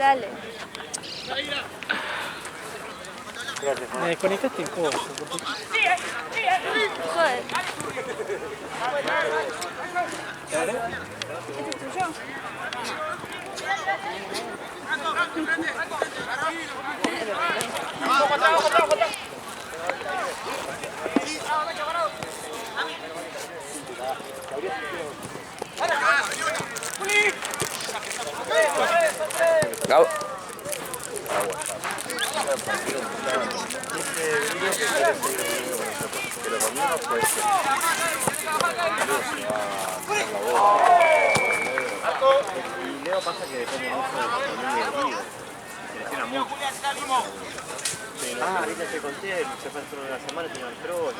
Dale. Gracias, Me desconectaste el coso. Joder. ¿Dale? ¿Este es tuyo? Gabo. Pero conmigo puede ser. Y Leo pasa que depende mucho de la familia del Guido. Se lesiona mucho. Ahorita te conté, se fue solo una semana, se entró,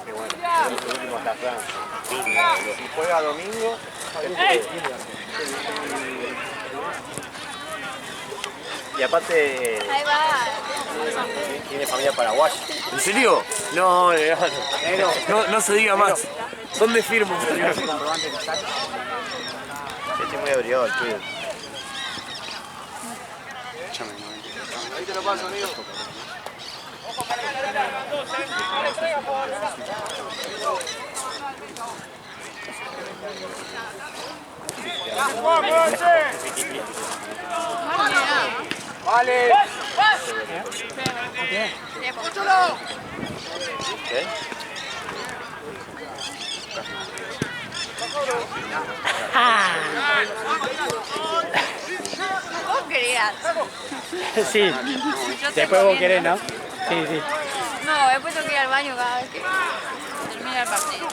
qué bueno, los últimos hasta Francia. Si juega domingo, y aparte Ahí va. tiene familia paraguaya. ¿En serio? No, no se diga más. ¿Dónde firmo? Estoy muy abrigado al tuyo. Ahí te lo paso, amigo. Vale. ¿Qué? Vos querías. Sí. Después vos querés, ¿no? Sí, sí. No, después tengo que ir al baño cada vez que termina el partido.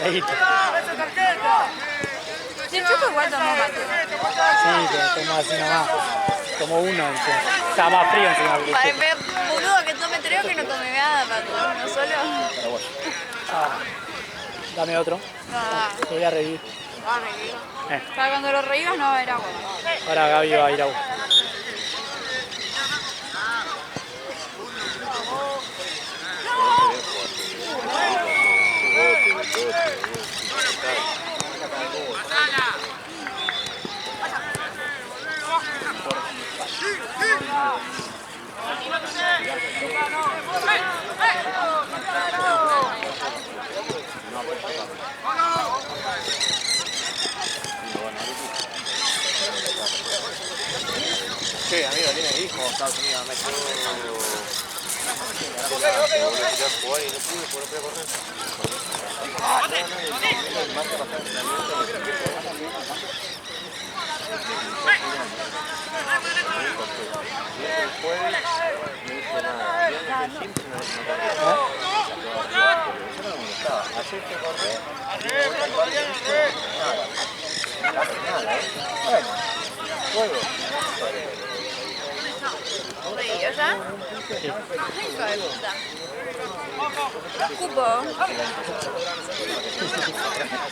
Ahí está. Sí, yo igual tomo mate. Sí, que tomo así nomás. Tomo uno, está más frío encima. Boludo, que tome tres o que no tome nada para tomar uno solo. Dame otro. No, Te voy a revivir. va a reír. Para cuando lo revivas no va a haber agua. Ahora Gaby va a ir a buscar. Sí, amigo, tiene hijos, Estados Unidos, México. Jugar y no pude correr. Ayer que correr, nada, bueno, juego. ¿Reír ya? Hijo de puta. Cupo.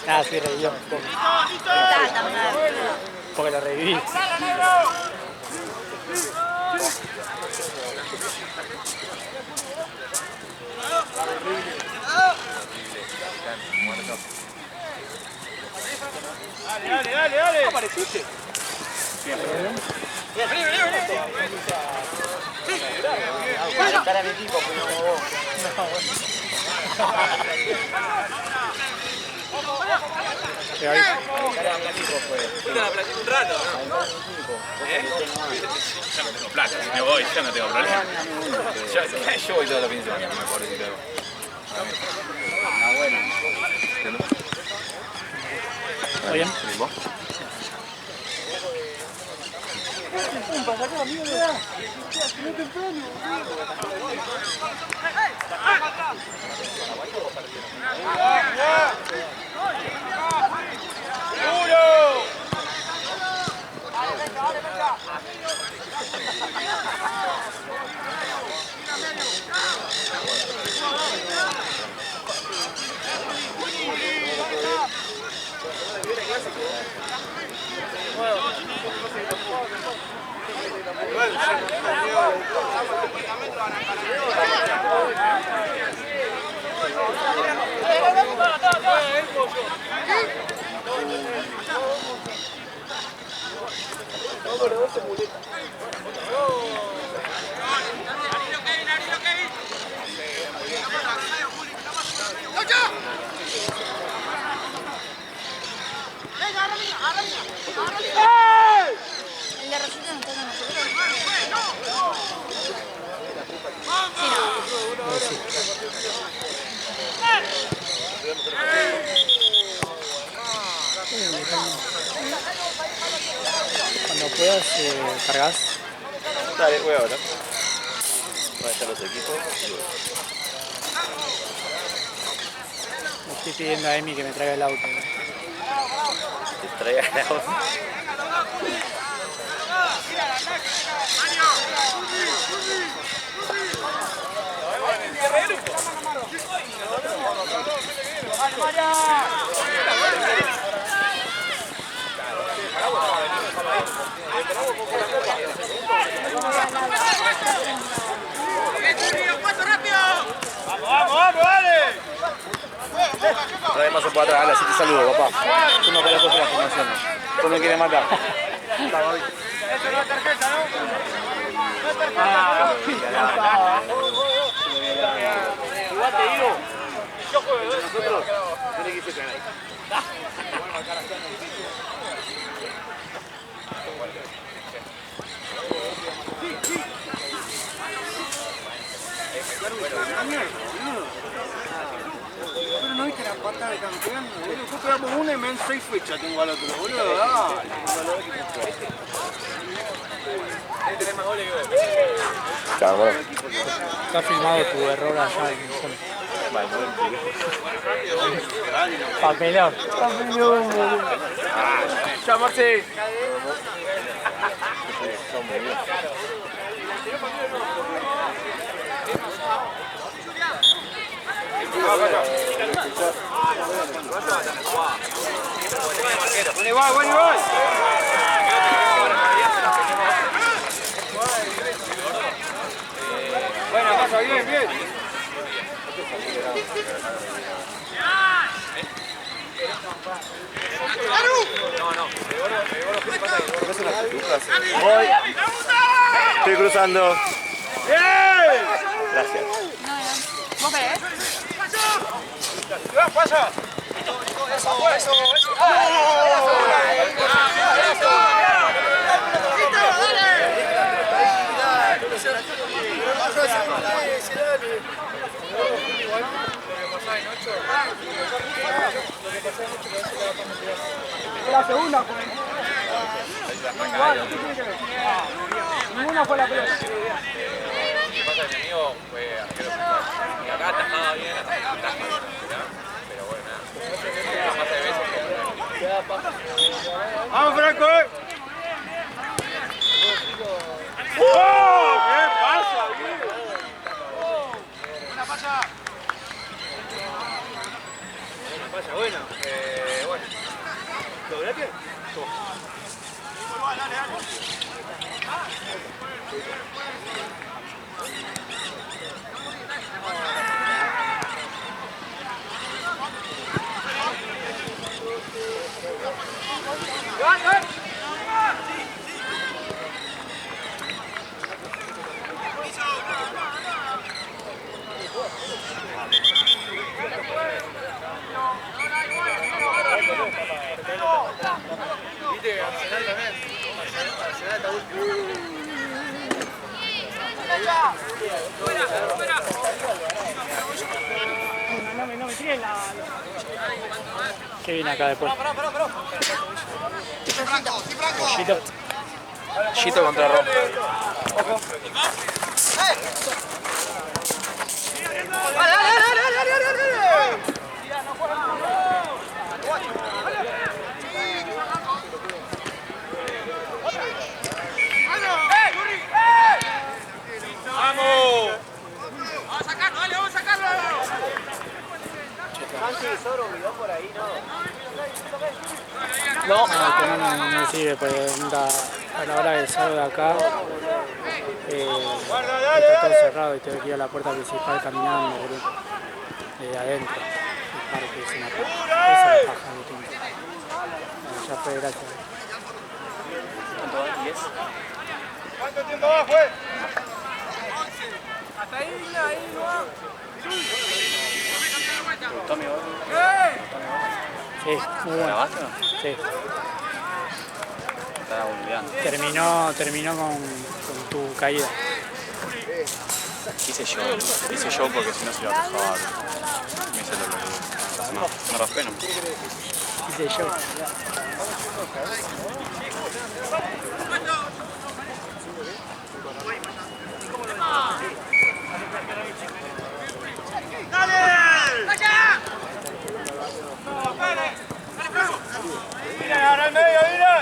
Ah, sí, revivió. Está tan mal. Porque lo reviví. Dale. Apareciste. Para mi equipo, pues no vos. La platita un rato, ¿no? Ya no tengo plata, si me voy ya no tengo problema. Yo voy todos los fines de semana, me acuerdo y todo. ¿Está bien? ¿Vos? El de Rosita no está con nosotros. Cuando puedas, cargas. Dale, voy ahora. Van a estar los equipos. Le estoy pidiendo a Emi que me traiga el auto. Te traiga el auto. Trae más para atrás, así te saludo, papá. Tú no querés hacer la formación. Tú me quieres matar. Igual te digo, yo juego de nosotros, tiene que irse con ahí. Pero no viste la pata de campeón, boludo. Nosotros pegamos una y me dan 6 fechas tengo al otro, boludo. Dale. Chao, bueno. Está filmado tu error allá en el fondo. Papelón. Papelón, boludo. Chao, Marce. Bueno, igual, bueno, igual. Bueno, pasa bien, bien. Voy. Estoy cruzando. Gracias. ¿Vos querés? ¡Pasa! La segunda fue. Ninguna fue la pelota. Lo que pasa es que mi amigo fue arquero central. Y acá atajaba bien, pero bueno, nada. Más de veces que... ¡Vamos, Franco! ¡Oh! ¿Qué pasa, amigo? ¡Buena pasa! Buena pasa, buena. Bueno. ¿Doblate? Dale, dale. ¿Viste? Arsenal también. Arsenal está último. No me tiren la... ¿Qué viene acá después? Pollito. Chito contra Roma. ¡Vamos! ¡Vamos a sacarlo, dale, vamos a sacarlo! No, que no me sirve, porque a la hora que salgo de acá está todo cerrado y tengo que ir a la puerta principal caminando, boludo, desde adentro. El parque es una paja, esa es la paja que tengo. Bueno, ya fue, gracias. ¿Cuánto va? ¿10? ¿Cuánto tiempo va, juez? Hasta ahí no va. ¿Tommy va? Sí, muy bueno. ¿Grabaste o no? Sí. Estaba olvidando. Terminó con tu caída. Hice yo porque si no se lo acusaba. Me hice lo no, me raspé, ¿no? Hice yo. Mira, ahora en medio, mira.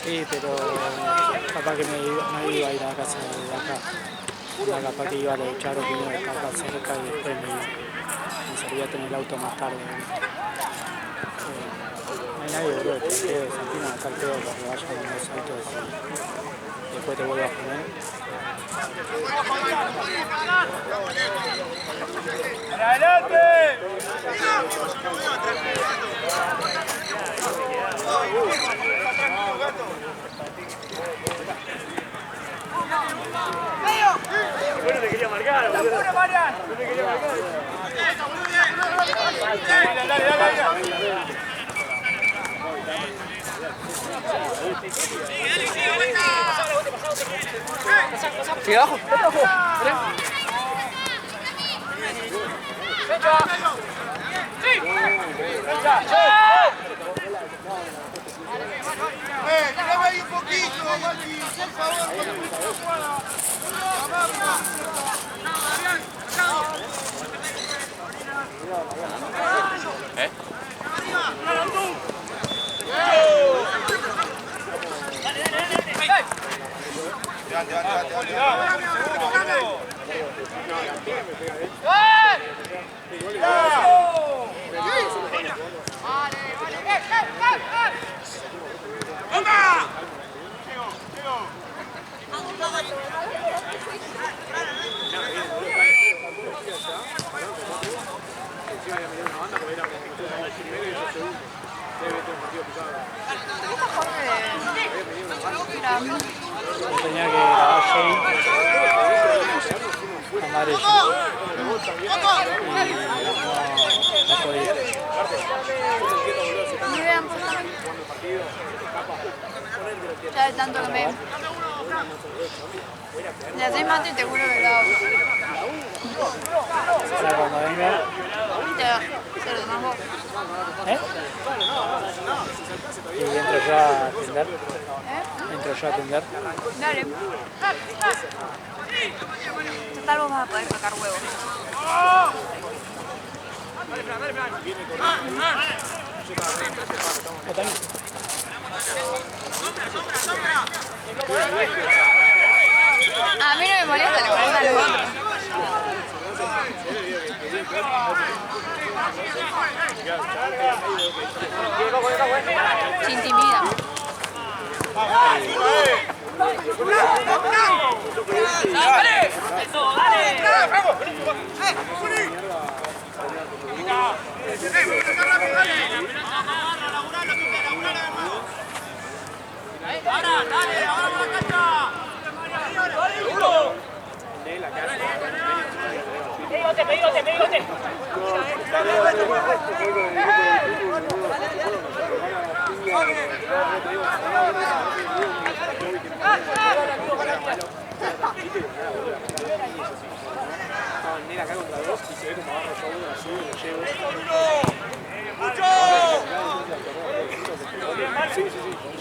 Sí, pero capaz que no iba a ir a la casa de acá. Ya capaz que iba a echar primero acá cerca y después me salía a tener el auto más tarde. No hay nadie, boludo, te quedo de Santino acá al pedo para que vayan con los autos y después te vuelvo a poner. ¡Adelante! Bueno, te quería marcar, boludo. No te quería marcar. Dale. Sigue abajo. Tirame ahí un poquito, Mati, por favor. ¿Eh? Tenía que grabar Shane con Mario y no podía. Ni vean, por favor. Ya de tanto que me... Le haces mate y te juro que grabo. Ahora cuando venga... Te lo tomás vos. ¿Eh? Y entro yo a atender. ¿Eh? Entro yo a atender. Dale. Total vos vas a poder sacar huevos. A mí no me molesta, le molesta a los otros. Se intimida. Acá contra dos y se ve como agarra yo uno así y lo llevo. Sí,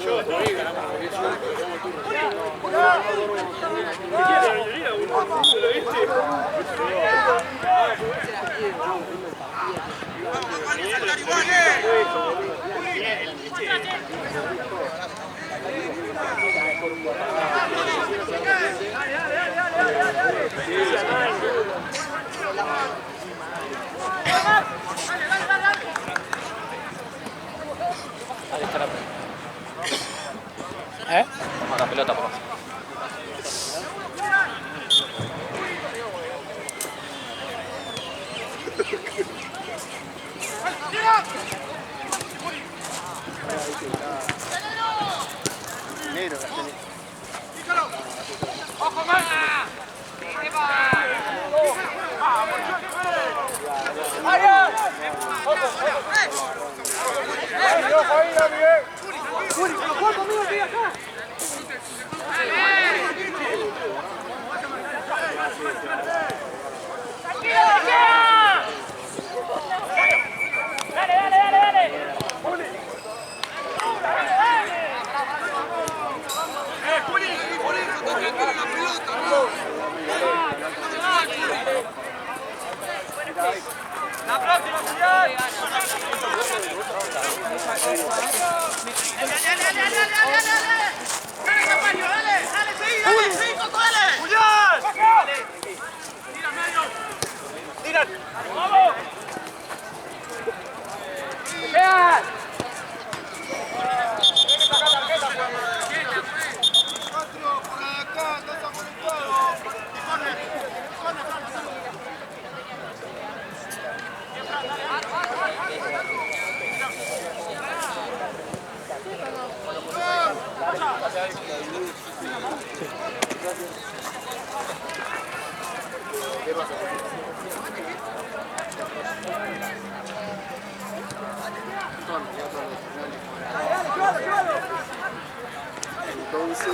yo, todavía ganamos el 18, ganamos el turno. Ahí está la pelota. ¿Eh? Toma la pelota, por favor. Negro, ¡Ojo, Marta! ¡La próxima, Julián! Entonces,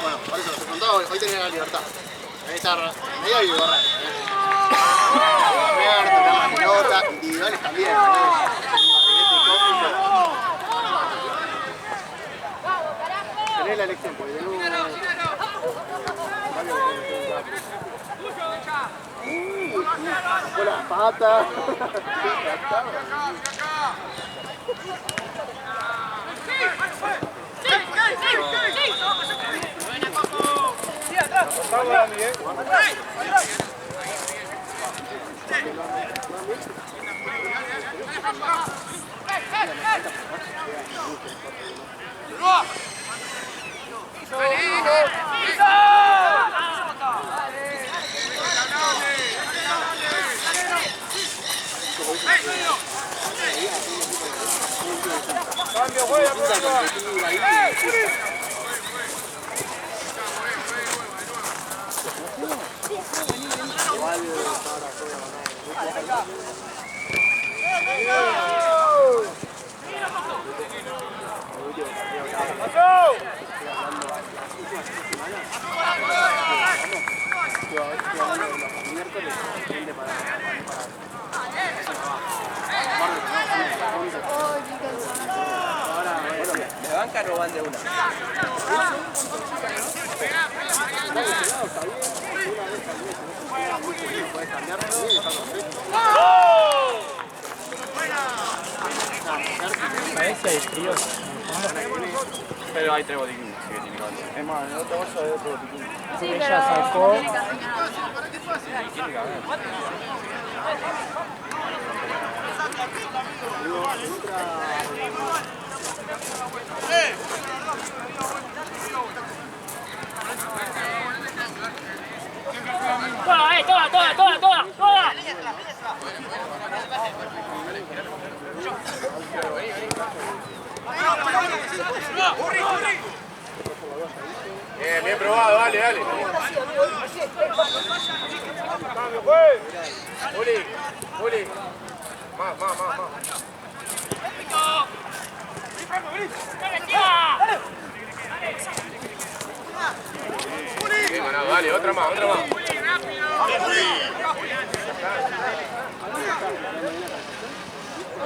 bueno, por eso te contaba, hoy tenía la libertad. Ahí está medio y borrar. Voy a tocar las pelotas, individuales también. Tenés la elección, porque tenemos con las patas. Cambio, juega, ¿De banca no van de una? Parece hay frío. Pero hay 3 botiquines, así que tiene que haber. Es más, en el otro bolso hay otro botiquín. Sí, Ella pero sacó- no tiene casi nada. Tiene que haber. ¡Toda! Bien probado, dale. ¡Cambio, pues! Juli. Más. Bien ganado, dale, otra más.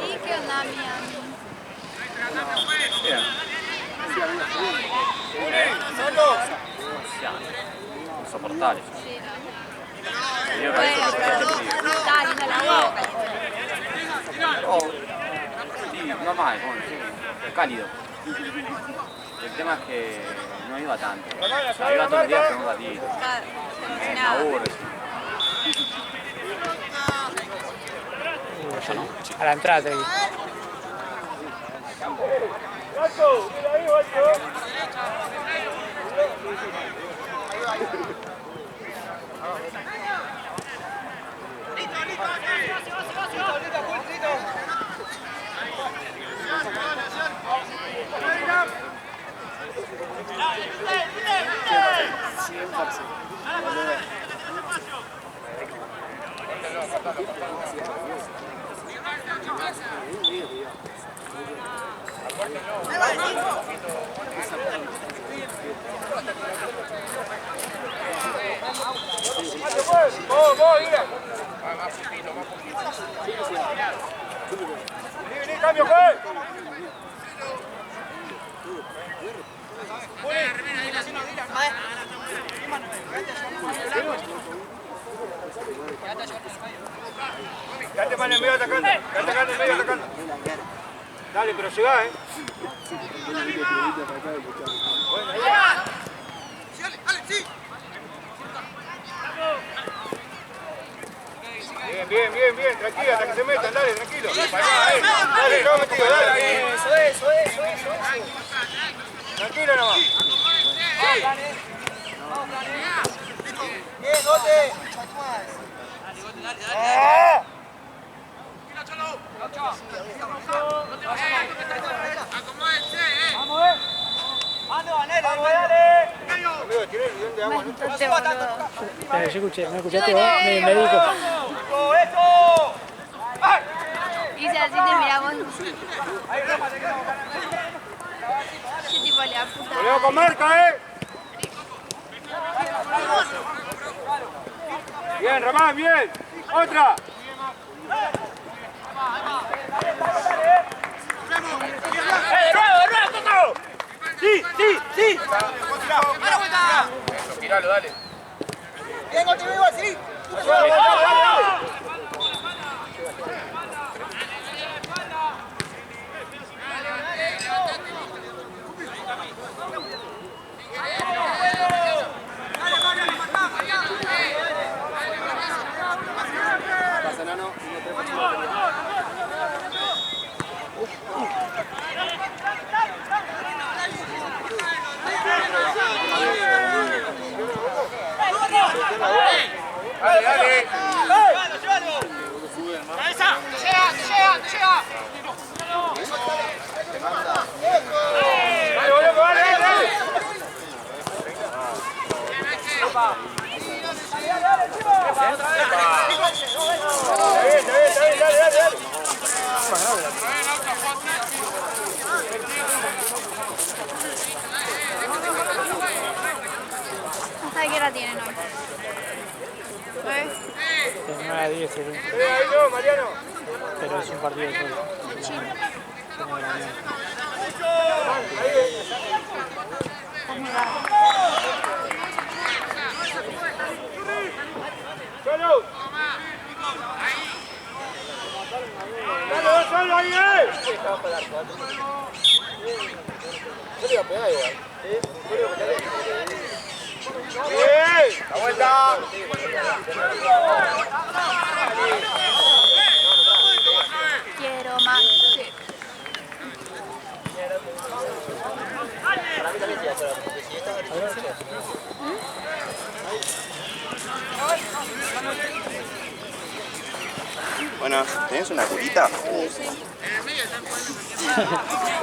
¿Y qué onda, Miami? Insoportables. Sí, Yo no. creo que Bueno, pero está linda la boca. sí, normal, bueno, sí, cálido. El tema es que no iba tanto. O sea, iba todos los días por un ratito. Me Nada. aburre. A la entrada te digo. ¡Gato! ¡Mira ahí, Gato! ¡Vamos, mira! ¡Vení, cambio, pues! Quédate más en el medio atacando. Dale, pero llegá, Bueno, ahí va. Bien, tranquilo, hasta que se metan, dale, tranquilo. Dale, yo metido, dale. Eso. Tranquilo nomás. Bien, Gote. ¡Ah! Amigo, ¿tiene el bidón de agua? Bastante boludo. Yo escuché, ¿me escuchaste vos? Me dijo. Y si así te miramos. Yo tipo la puta. Volvemos con marca, Bien, Ramán, bien. Otra. Sí. Eso, tiralo, dale. Bien, Gote, vivo así. Dale. No sabe qué hora tienen hoy. De 9 a 10, Ahí no, Mariano. pero es un partido solo. ¡Solo! ¡Dale, solo ahí, Yo le iba a pegar igual. Bueno, ¿tenés una curita?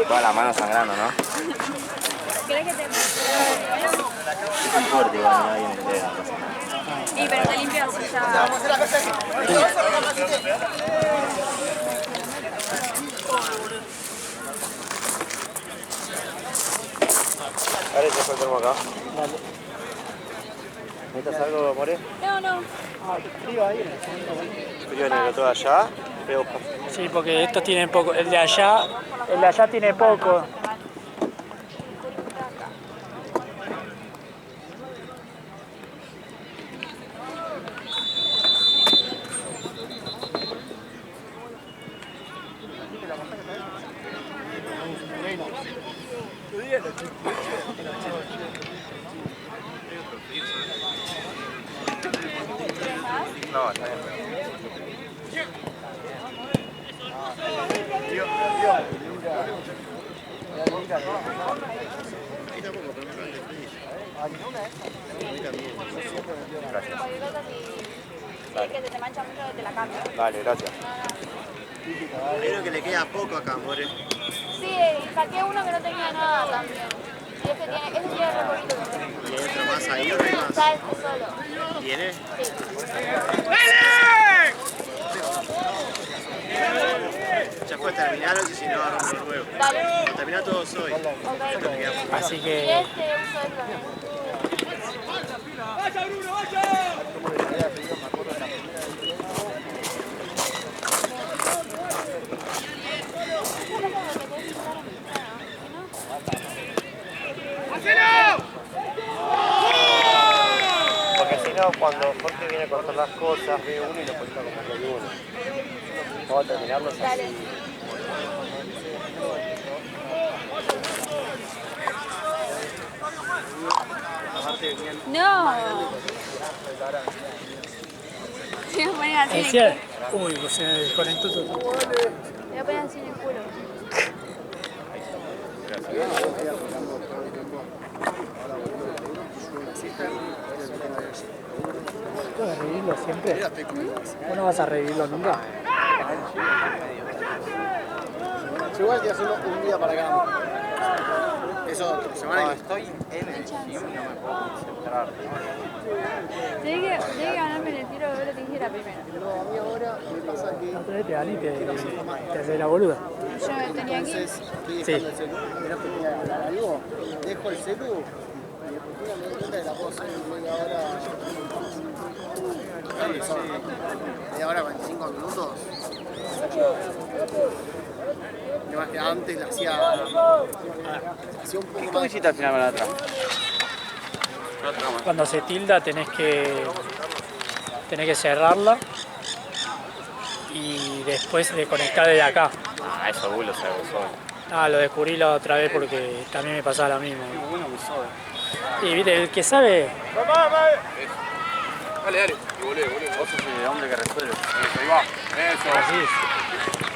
Toda la mano sangrando, ¿no? ¿Crees que te Es fuerte igual, no hay en el dedo. Sí, pero te limpias ya. Dale, te faltamos acá. ¿Necesitas algo, More? No. Frío ahí. Frío en el otro de allá. Voy a buscar. Sí, porque estos tienen poco. El de allá tiene poco. No, está bien. Sí, que se te mancha mucho, te la cambio. Dale, gracias. Creo que le queda poco acá, More. Sí, saqué uno que no tenía nada también. Y este tiene re poquito. ¿Y hay otro más ahí o no hay más? Está este solo. ¿Tiene? Sí. Ya puedes terminar o si no, agarramos los nuevos. Dale. Termina todos hoy. Ok. Así Y que este uso esto. Porque si no, cuando Jorge viene a cortar las cosas, ve uno y lo cuenta como que hay uno. Vamos a terminarlos así. Dale. No. Se me ponen así en el decía, uy, pues se me desconectó todo. culo. Me voy a poner así en el culo. ¿Vas a revivirlo siempre? ¿Vos no vas a revivirlo nunca? Igual que hacerlo un día para cada Eso, semana y Estoy en el gym y no me puedo concentrar. Tenés que ganarme en el tiro de oro, te dije la primera. No, a mí ahora me pasa que La otra vez te gané y te haces la boluda. Yo me tenía aquí. estoy dejando el celu. Mirá que tenía que hablar algo. Dejo el celu y después me doy cuenta que la puedo hacer en media hora. Media hora, 25 minutos. Y más que antes la hacía un poco ¿Cómo más. hiciste al final con la otra? Cuando se tilda tenés que cerrarla y después desconectar desde acá. Ah, eso bulo se abusó. Ah, lo descubrí la otra vez porque también me pasaba lo mismo. Qué bueno que sos. Y viste, el que sabe, Dale, dale. Y volé. Vos sos el hombre que resuelve. Eso, ahí va. Eso. así es.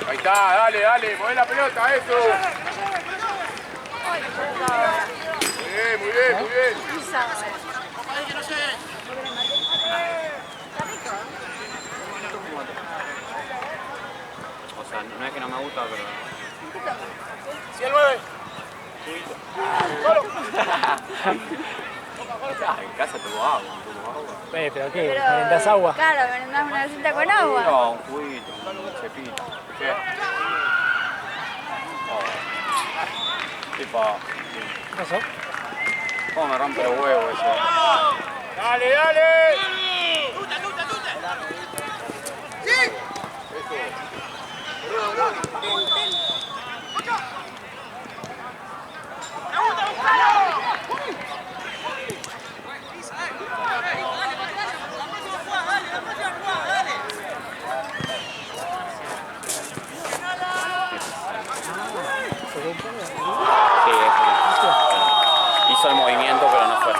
Ahí está, dale. Mueve la pelota, eso. Muy bien. O sea, no es que no me gusta, pero... Sí, el 9. En casa tuvo agua, Pero ¿qué? ¿Merendás agua? Claro, merendás una receta con agua. No, un juguito, un cepito. ¿Qué? Tipo, ¿Qué pasó? ¿cómo me rompe los huevos eso? Dale. Sí, eso. Hizo el movimiento, pero no fue.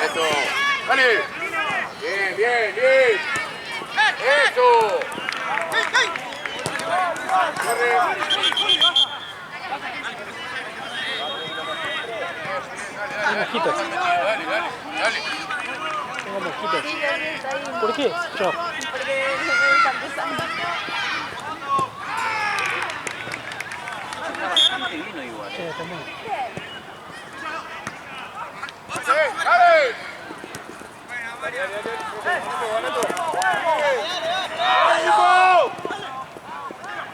Eso. Dale. Bien. Eso. Corre. Hay mosquitos. Dale. Tengo mosquitos. Sí, Gabriel está ahí. ¿Por qué? Yo. Porque me está empezando. Bastante vino igual. Sí, también. ¡Dale!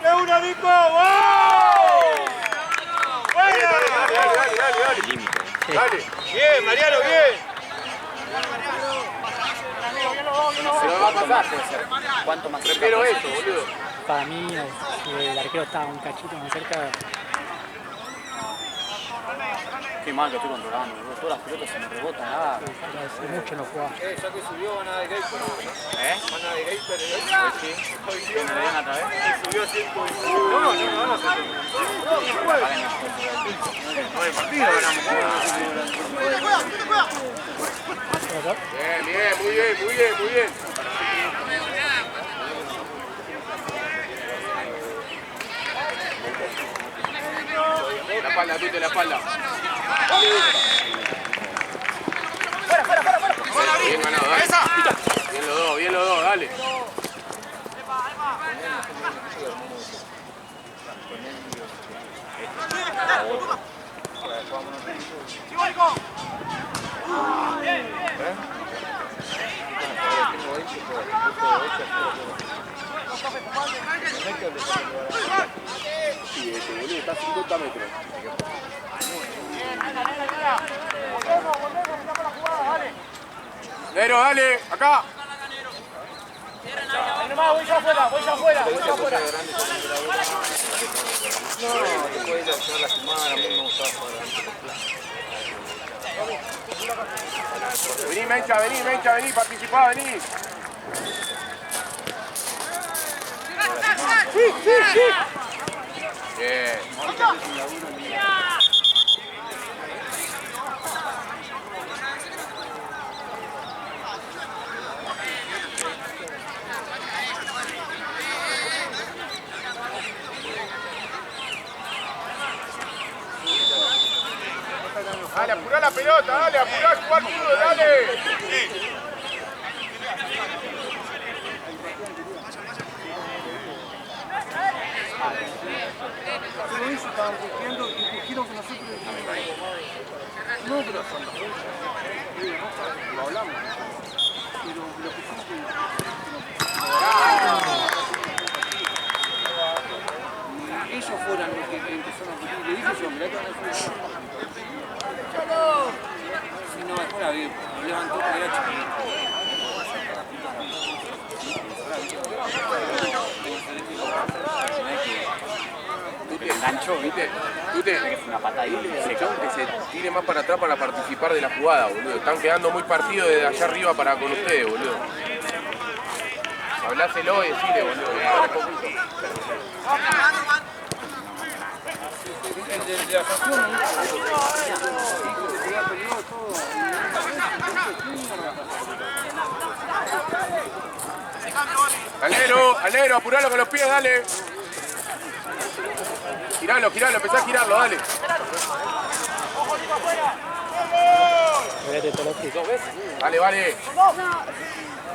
¡De una, Nico! ¡Wow! ¡Buena! Dale. El límite. Dale. Bien, Mariano, bien. Se lo va a pasar, debe ser. ¿Cuánto más? Prefiero eso, boludo. Para mí, si el arquero está un cachito más cerca, Qué mal que estoy controlando, boludo. Todas las pelotas se me rebotan. Ah. hace mucho no jugaba. Ya que subió, van a dar Gator. ¿Eh? Van a dar Gator. Sí. ¿Me lo dieron otra vez? Subió 5. No, no me van a hacer. No hay partido, Bien, muy bien. La espalda, Tute, la espalda. Bien ganado, dale. Bien los dos, dale. Sí, boludo, está a 50 metros. Nero, dale, acá. Voy ya afuera. Vení, Mencha, vení, participá, vení. Bien. Dale, apurá la pelota, dale, apurá el jugar fútbol, dale. Pero ellos estaban cogiendo y cogieron que nosotros... No, pero lo hablamos. Pero lo que sí que... Ellos fueron los que empezaron a coger. Le dije yo, mirá que van a hacer. Si no, después la vi, levantó que era chiquito. Te enganchó, ¿viste? Tute, Una patada y se que se tire más para atrás para participar de la jugada, boludo. Están quedando muy partidos desde allá arriba para con ustedes, boludo. Habláselo y decile, boludo. El de la estación, se había peleado todo. Alero, apuralo con los pies, dale. Giralo, empezá a girarlo, dale. Mirate Toloski. Dale, vale.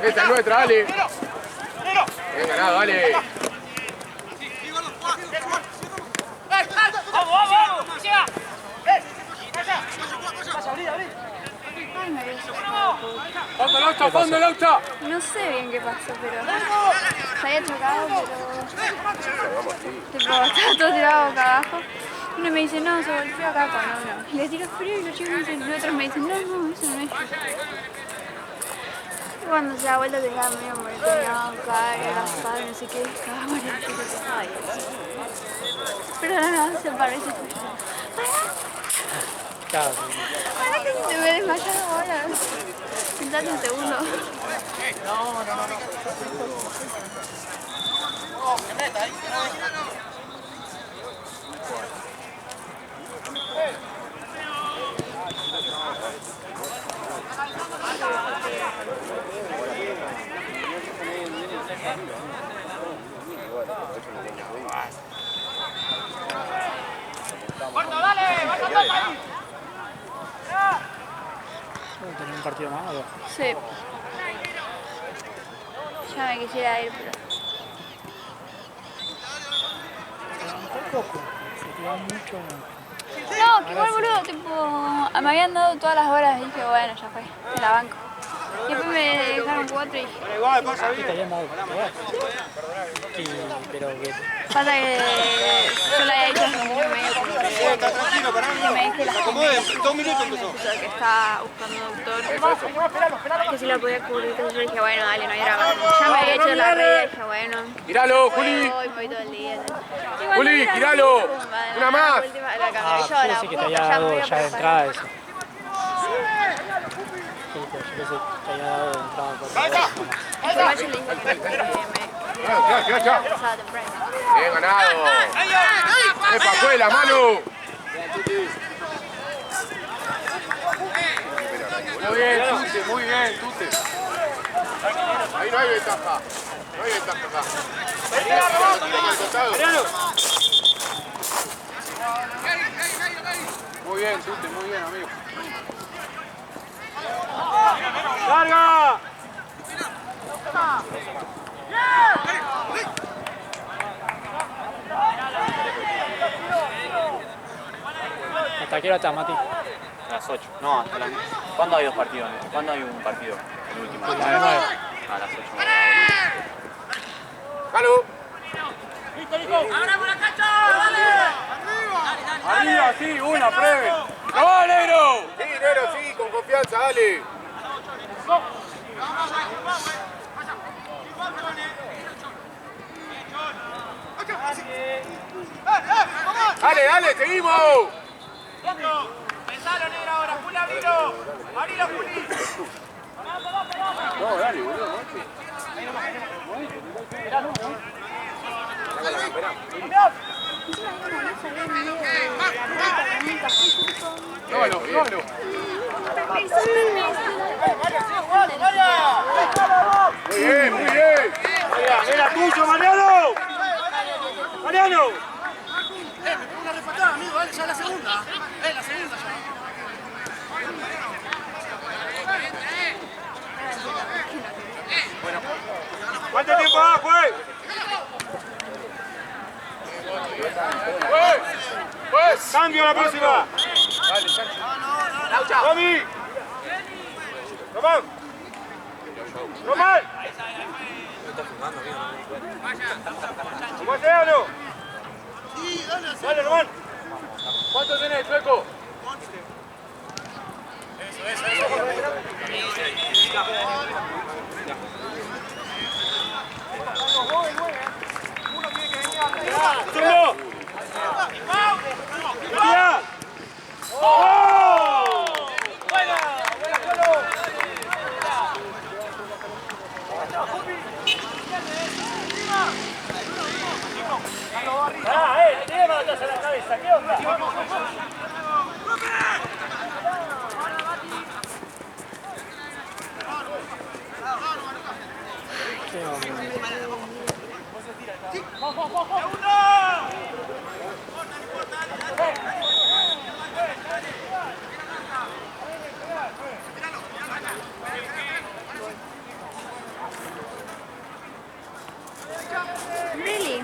Esta es nuestra, dale. Bien ganado, dale. ¡Vamos! ¡Llega! Ay, me había chocado. Fondo, Laucha. No sé bien qué pasó, pero se había chocado, pero tipo, estaba todo tirado acá abajo. Uno me dice, no, se golpeó acá con uno. Y le tiro frío y los chicos me dicen, y otros me dicen, no, eso no es. Y cuando se da vuelta tenía medio moretoneado acá, y agazado, y no sé qué, estaba varias cosas. Ay, Dios. Pero nada, se paró y se fue. Claro. Para que se me desmayara ahora. Sentate un segundo. ¡Barto, dale! ¡Barto, dale! ¿Tenés un partido más o dos? Sí. Ya me quisiera ir, pero... Tampoco. Sería mucho. No, que igual, boludo, tipo... Me habían dado todas las horas y dije, bueno, ya fue, te la banco. Y después me dejaron 4 y dije... Sí, te habían dado. Pero que... Pasa que yo la había hecho hace mucho medio como que... Está tranquilo, pará. Y me dije las Acomode, 2 minutos empezó. que estaba buscando doctor, que si la podía cubrir, entonces yo dije, bueno, dale, no hay drama. Ya me había hecho la red y dije, bueno, ¡Giralo, Juli! voy, me voy todo el día. Juli, giralo. Una más. La cambié yo, la sí que te había dado ya de entrada eso. Sí, pero yo pensé que te había dado de entrada por Igual yo le dije que empezaba temprano. Bien ganado. ¡Epa, cuela, Manu! Muy bien, Tute, muy bien, Tute. Ahí no hay ventaja. No hay ventaja acá. Muy bien, Tute, muy bien, amigo. ¡Larga! ¿Hasta qué hora está, Mati? A las 8. No, hasta las... ¿Cuándo hay dos partidos? ¿Cuándo hay un partido? El último. A las 9. A las 8. ¡Halo! ¡Ahora por la cancha! ¡Dale! Arriba, sí, una, breve. ¡No, negro! Sí, negro, sí, con confianza, dale. Dale, dale, seguimos. Pensalo, negro, ahora. Juli, abrilo. Abrilo, Juli. No, dale, boludo. No. Muy bien, muy bien. ¡Era tuyo, Mariano! ¡Mariano! Una repatada, amigo, dale, ya la segunda. La segunda ya. ¿Cuánto tiempo va, juez? Pues. Cambio a la próxima. Romy. Román. Román. Mariano. Dale, Román. ¿Cuánto tenés, Chueco? ¡Turno! ¡Ya! ¡Oh! ¡Buena! ¡Buena, Colo! ¡Tiene manotas a la cabeza! ¿Qué onda? Really?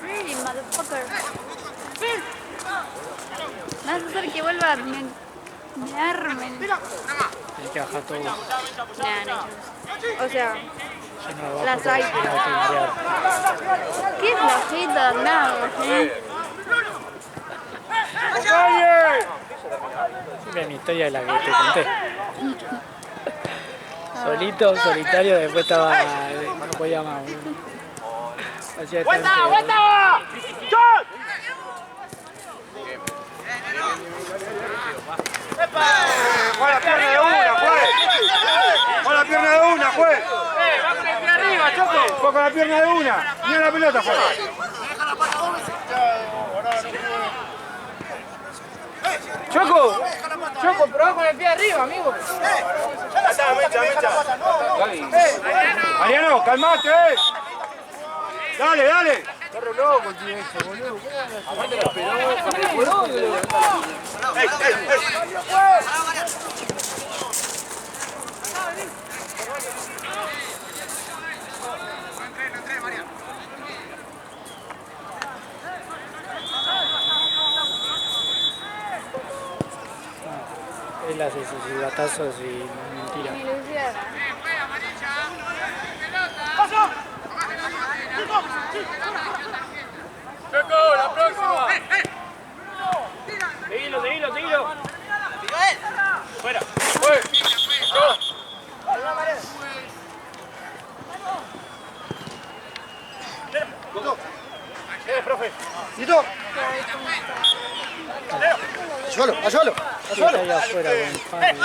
Really, motherfucker. Me vas a hacer que vuelva a me armen. Tienes que bajar todo. No. O sea, Yo no lo bajo las porque hay. si no estoy mareado. ¿Qué flojita? Nada, Siempre mi historia es la que te conté. Solito, solitario, después estaba... no podía más. Hacía ¡Vuelta! ¡Vuelta! ¡Shot! ¡Juega la pierna de una, juez! ¡Juega la pierna de una, juez! ¡Va con el pie arriba, Choco! ¡Juega con la pierna de una! ¡Mira la pelota, juez! ¡Choco! ¡Choco, pero va con el pie arriba, amigo! ¡Mecha! Mariano, calmate, ¡Dale, dale! Perro loco, tío, ese, boludo. Aparte la pelota, Él hace sus silbatazos y mentira. Ni Luciana. ¡Checo, la próxima! Seguilo. ¡Fuera! ¡Fue! Profe. Tito. Ayúdalo. Sí, está ahí afuera con Fanny.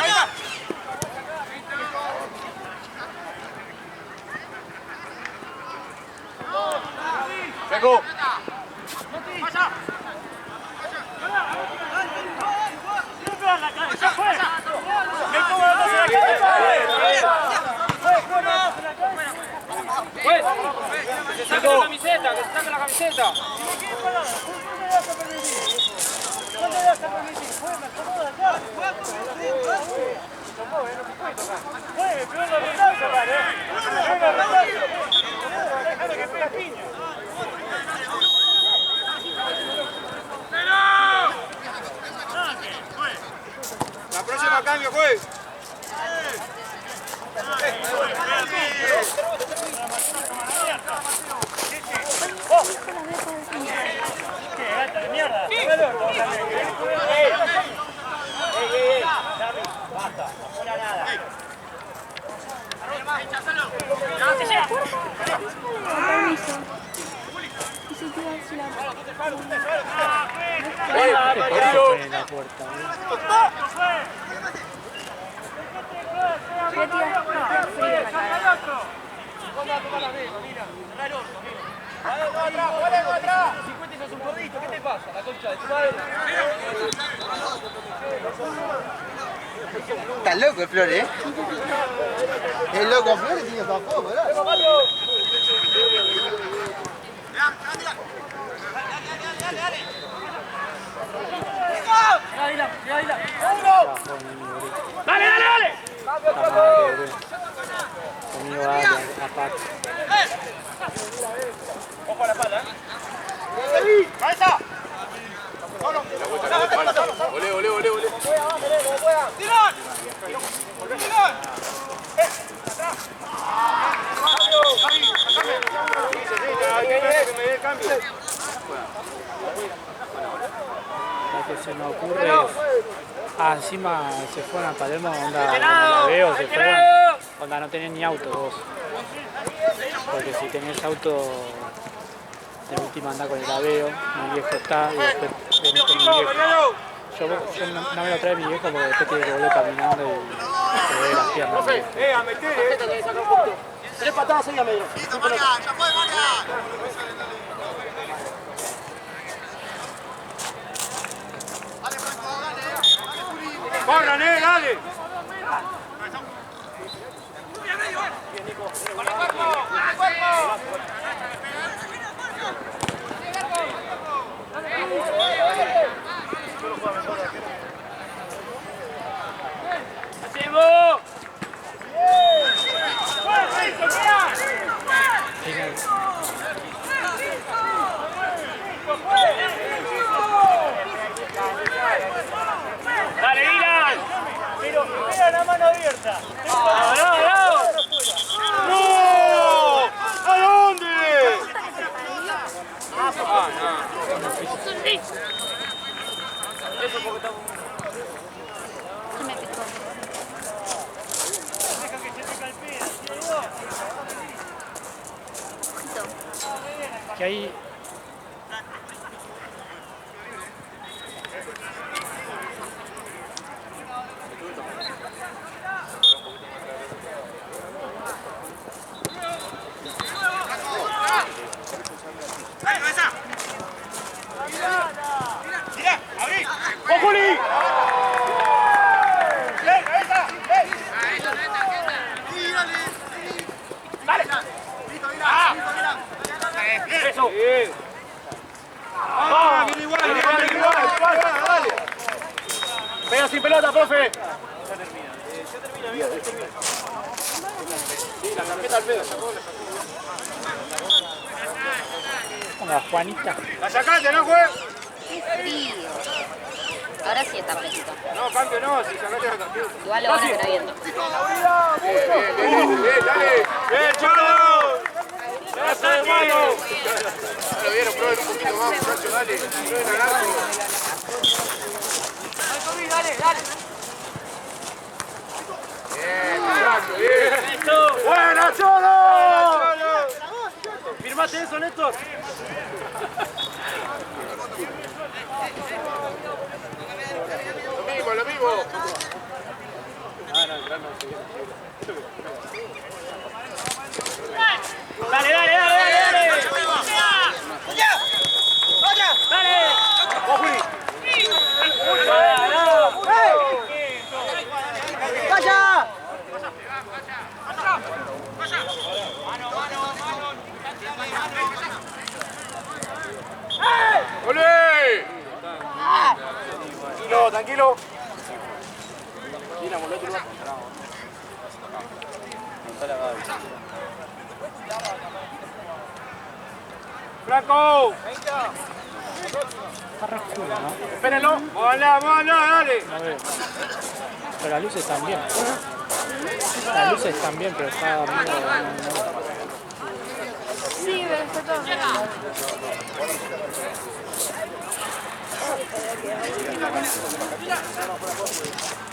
Checo. ¡Que se saque la camiseta! ¡Que se saque la camiseta! La próxima cambio, juez. Permiso. Y si te das la... En la puerta. Voy a tirar frío en la cara. Estás loco, Flores, ¿eh? Es loco, Flores, tiene para juego, ¿verdad? ¡Dale! Conmigo dale, a Pac. ¡Ojo a la espalda, ¡Cabeza! ¡Olé! ¡Tirón! Lo que se me ocurre es... encima se fueron a Palermo, onda, la veo, se fueron. Onda, no tenés ni auto vos. Porque si tenés auto, de última anda con el aveo, mi viejo está, y después venís con mi viejo. Yo no me lo trae mi viejo porque después tiene que volver caminando y se ve las piernas. A meter, Tres patadas seguidas me dieron. ¡Corran, dale! ¡Dale, Dylan! Pero mira la mano abierta. ¡No! ¿A dónde? Se me picó. Que ahí... ¡Oh, Juli! ¡Eso! ¡Ah, viene igual! ¡Dale! ¡Pega sin pelota, profe! Ponga Juanita. ¡La sacaste, no, juez! Ahora sí está fresquito. No, cambio no, si sacaste la tarjeta. Igual lo van a estar viendo. Bien, dale. Bien, Cholo. ¡Gracias, hermano! Ya lo vieron, prueben un poquito más, muchachos, dale. Prueben al arco. Dale. Bien, muchachos, bien. ¡Buena, Cholo! ¿Firmaste eso, Néstor? Lo mismo. Dale. ¡Vaya! ¡Olé! Tranquilo. ¡Franco! Está re oscuro, ¿no? Espérenlo. Hola, dale. No veo. Pero las luces están bien. Las luces están bien, pero está medio... Sí, pero está todo bien.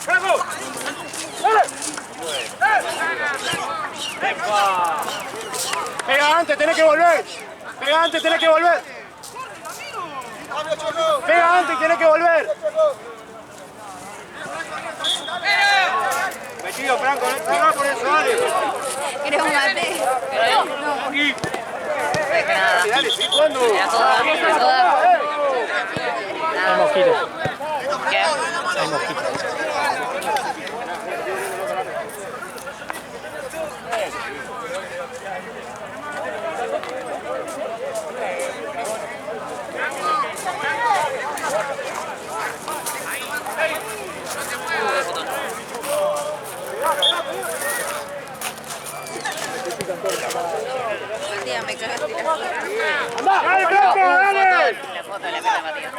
¡Franco! Pega antes, tenés que volver. Pega antes, tenés que volver. Metido, Franco, no va por eso, dale. ¿Querés un mate? Aquí. Dale, sí, ¿cuándo? Hay mosquitos. ¿Qué? Hay mosquitos. Matías, me cagaste la foto. ¡Dale, Franco, dale! La foto de la cara de Matías.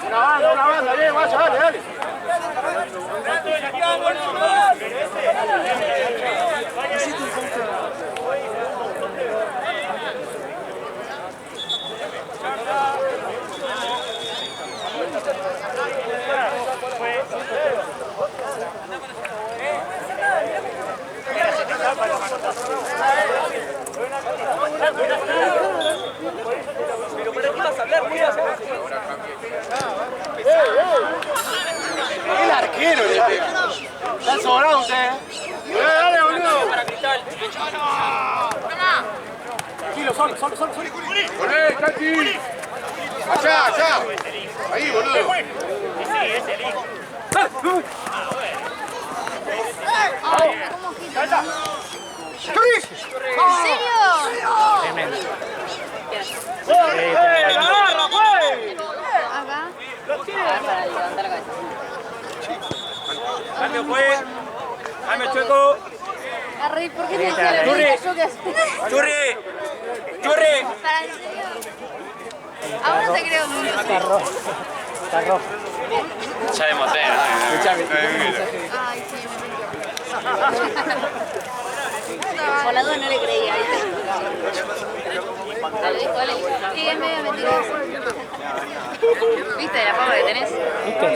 Una banda, bien, vaya, dale. El arquero le pega. Está sobrado usted. Dale, boludo. Para Cristal. Tranquilo, solo. Olé, Tati. Allá. Ahí, boludo. ¿Cómo quita? ¿En serio? Tremendo. ¡Agarra, pues! Acá. Para levantar la cabeza. Cambio, pues. Cambio, Chueco. Arre, ¿por qué te decía la Churri. yo qué hacía? Churri. Para, ¿en serio? Aún no te creo, Nuno. Está rojo. Ya demostré, ¿no? Ay, sí, Por la duda no le creía. ¿Te lo dijo Ale? sí, es medio mentiroso. ¿Viste la fama que tenés? ¿Viste?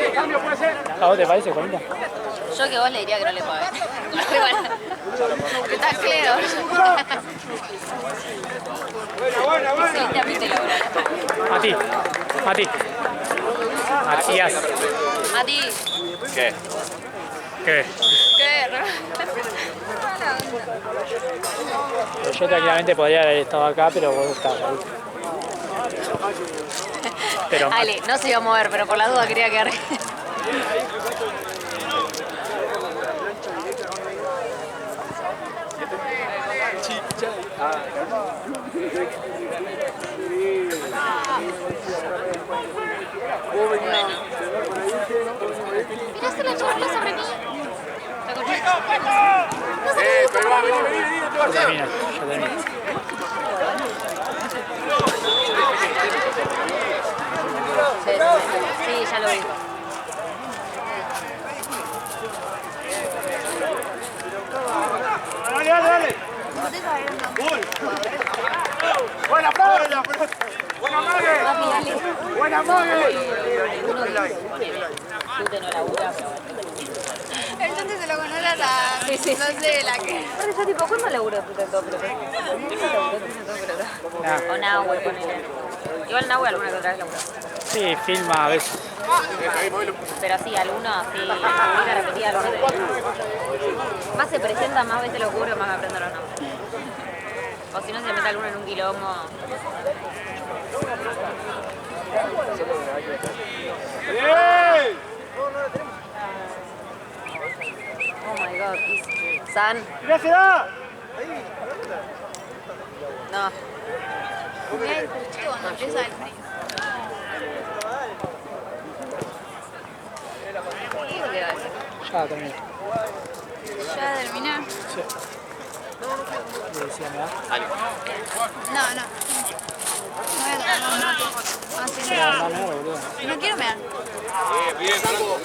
¿A vos te parece, Juanita? Yo que vos le diría que no le pagues. Estás claro. Buena. Sí, te apiste la hora. Matías. Mati. ¿Qué? ¿Qué? ¿Qué? Pero yo tranquilamente podría haber estado acá, pero vos estabas ahí. Pero Ale, no se iba a mover, pero por la duda quería quedar. Miraste la charla sobre mí. Pero va, vení, ya termina. lo vi. Dale, dale, dale. Buena pelota. Buena mague. Buena mague. Entonces se lo conoce a la... Sí, sí. No sé, la que... Pero yo tipo, ¿cuándo laburo de todo pelota? O Nahue, ponele. Igual Nahue alguna que otra vez laburó. Sí, filma a veces. Pero sí, algunos, sí, publica repetida algunos de más se presenta, más veces lo cubro, más me aprendo los nombres. O si no, se mete alguno en un quilombo. ¡Bien! Oh my god, San. ¡Mirá, se da! No. Mira el chico cuando empieza el frío. ¿Qué es lo que va a decir? Ya terminé. ¿Ya terminar? Sí. Le decía, mirá. No, no. No voy a tomar más mate. Ah, sí, Se la va a mear, boludo. no quiero mear. Bien, Franco.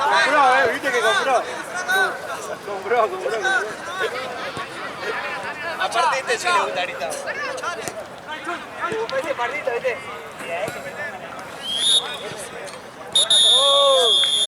Compró, viste que compró. Compró. Aparte este sí le gusta ahorita. Ese partito, viste.